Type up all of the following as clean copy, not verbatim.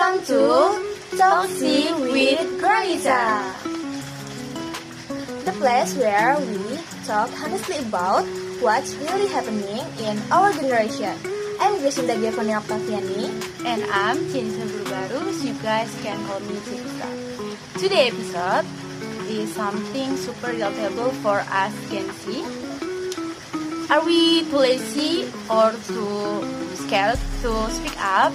Welcome to Talksy with Granisa, the place where we talk honestly about what's really happening in our generation. I'm Grishinda Giovanni Octaviani, and I'm Jennifer Burbaru, so you guys can call me Jennifer. Today's episode is something super relatable for us Gen Z. Are we too lazy or too scared to speak up?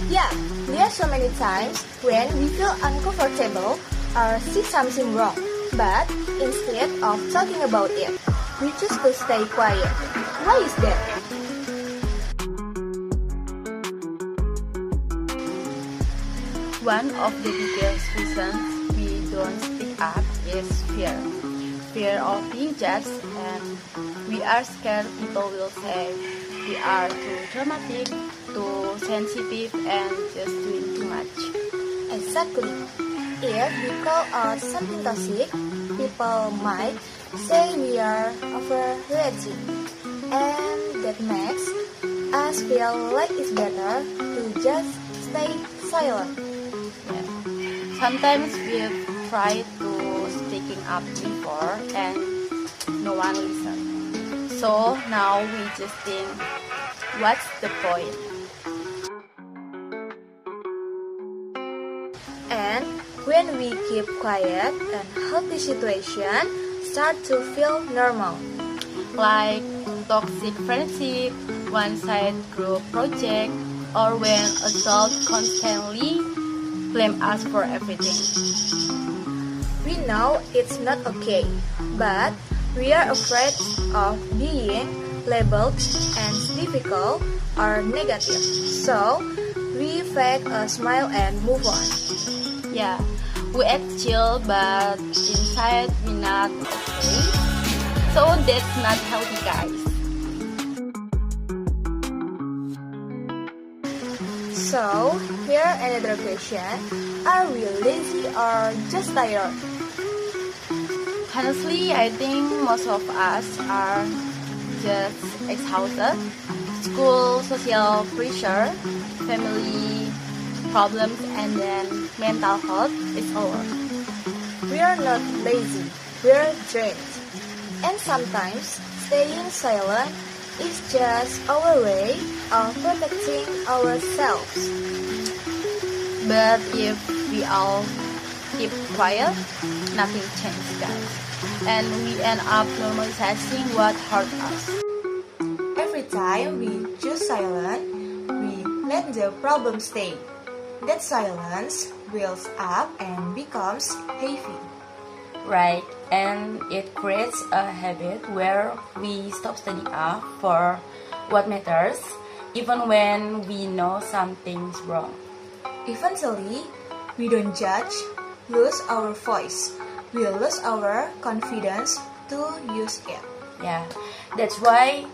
Yeah, there are so many times when we feel uncomfortable or see something wrong, but instead of talking about it, we choose to stay quiet. Why is that? One of the biggest reasons we don't speak up is fear. Fear of being judged, and we are scared people will say we are too dramatic, too sensitive, and just doing too much. Exactly. If we call out something toxic, people might say we are overreacting, and that makes us feel like it's better to just stay silent. Yeah. Sometimes we've tried to speaking up before and no one listened. So now we just think, what's the point? And when we keep quiet and healthy situation start to feel normal. Like toxic friendship, one-side group project, or when adults constantly blame us for everything. We know it's not okay, but we are afraid of being labeled as difficult or negative. So we fake a smile and move on. Yeah, we act chill, but inside we not okay. So that's not healthy, guys. So here another question: are we lazy or just tired? Honestly, I think most of us are just exhausted. School, social pressure, family problems, and then mental health is over. We are not lazy, we are drained. And sometimes staying silent is just our way of protecting ourselves. But if we all keep quiet, nothing changes, guys. And we end up normalizing what hurt us. Every time we choose silence, we let the problem stay. That silence builds up and becomes heavy. Right, and it creates a habit where we stop standing up for what matters, even when we know something's wrong. Eventually, we don't judge, lose our voice. We lose our confidence to use it. Yeah, that's why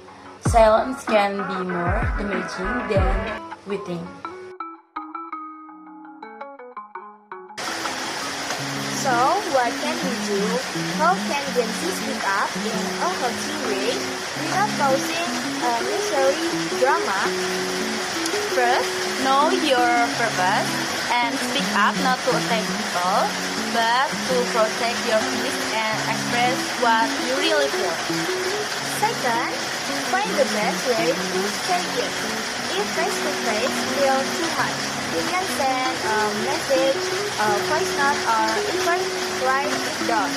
silence can be more damaging than we think. So, what can we do? How can Gen Z speak up in a healthy way without causing unnecessary drama? First, know your purpose and speak up not to attack people, but to protect your peace and express what you really feel. Second, find the best way to say it. If face-to-face feels too hard, you can send a message, a voice note, or even write it down.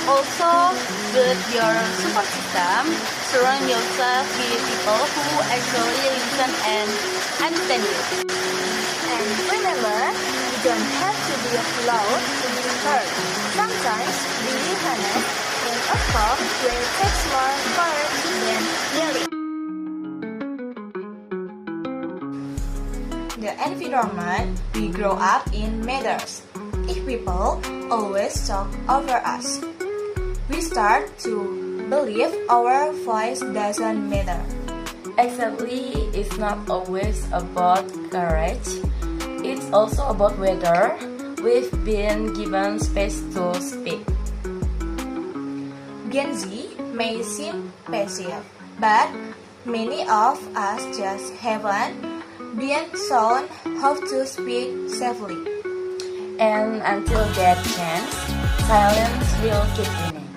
Also, build your support system. Surround yourself with people who actually listen and understand you. And remember, you don't have to be loud to be heard. Sometimes being honest in a call will take more courage than yelling. The environment we grow up in matters. If people always talk over us, we start to believe our voice doesn't matter. Exactly, it's not always about courage. It's also about whether we've been given space to speak. Gen Z may seem passive, but many of us just haven't being shown how to speak safely. And until that chance, silence will keep winning.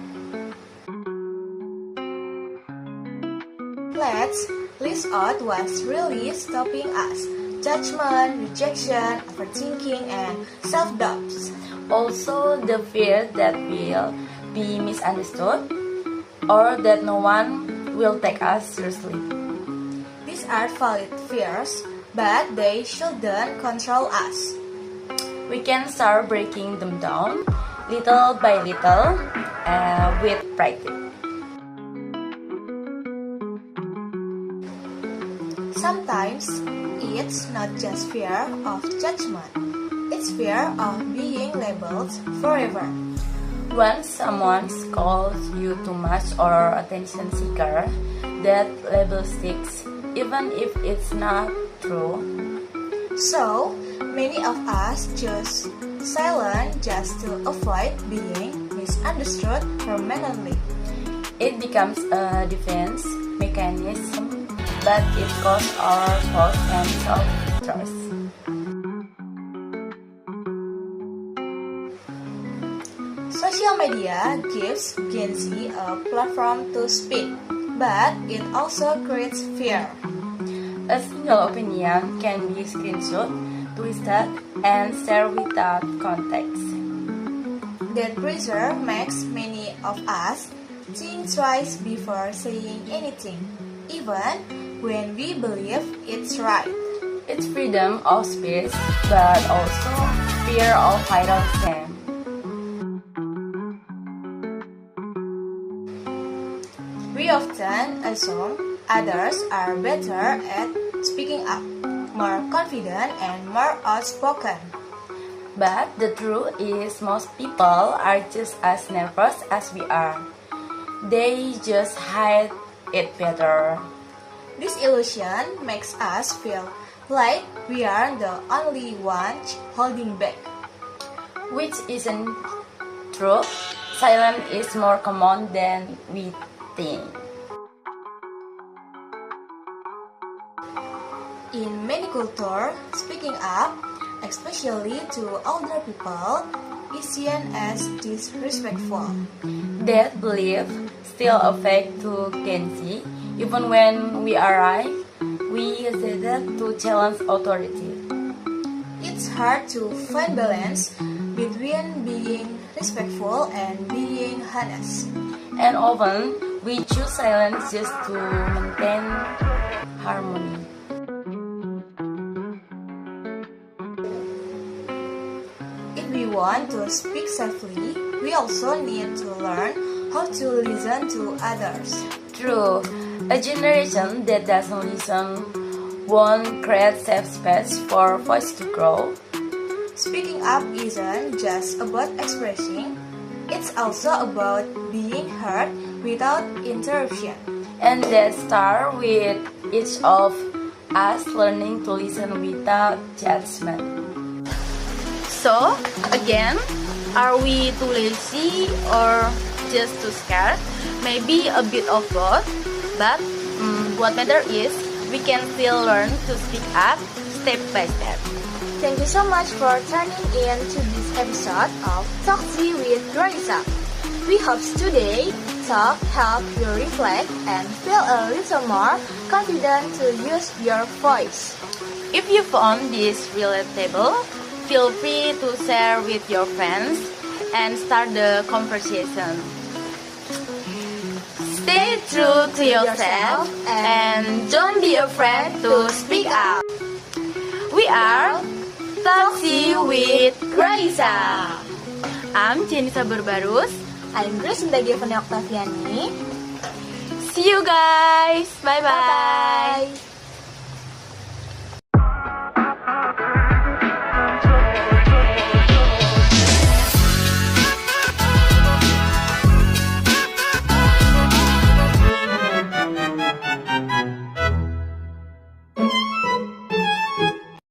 Let's list out what's really stopping us: judgment, rejection, overthinking, and self-doubts. Also, the fear that we'll be misunderstood or that no one will take us seriously. These are valid fears, but they shouldn't control us. We can start breaking them down little by little with practice. Sometimes it's not just fear of judgment, it's fear of being labeled forever. When someone calls you too much or attention seeker, that label sticks even if it's not true. So, many of us choose silence just to avoid being misunderstood permanently. It becomes a defense mechanism, but it costs our thought and self-trust. Social media gives Gen Z a platform to speak, but it also creates fear. A single opinion can be screenshot, twisted, and shared without context. That pressure makes many of us think twice before saying anything, even when we believe it's right. It's freedom of speech, but also fear of viral shame. We often assume others are better at speaking up, more confident, and more outspoken. But the truth is most people are just as nervous as we are. They just hide it better. This illusion makes us feel like we are the only ones holding back. Which isn't true. Silence is more common than we think. In many cultures, speaking up, especially to older people, is seen as disrespectful. That belief still affects to Gen Z. Even when we are right, we hesitate to challenge authority. It's hard to find balance between being respectful and being honest. And often, we choose silence just to maintain harmony. If we want to speak safely, we also need to learn how to listen to others. True, a generation that doesn't listen won't create safe space for voice to grow. Speaking up isn't just about expressing, it's also about being heard without interruption. And that starts with each of us learning to listen without judgment. So, again, are we too lazy or just too scared? Maybe a bit of both, but what matters is we can still learn to speak up step by step. Thank you so much for tuning in to this episode of Talk Tea with Raisa. We hope today talk help you reflect and feel a little more confident to use your voice. If you found this relatable, feel free to share with your friends and start the conversation. Stay true to yourself and don't be afraid to speak up. We are Taksi with Raisa. I'm Jenisa Barbarus. I'm Gracinda Giovanni Octaviani. See you guys. Bye bye. Bye-bye.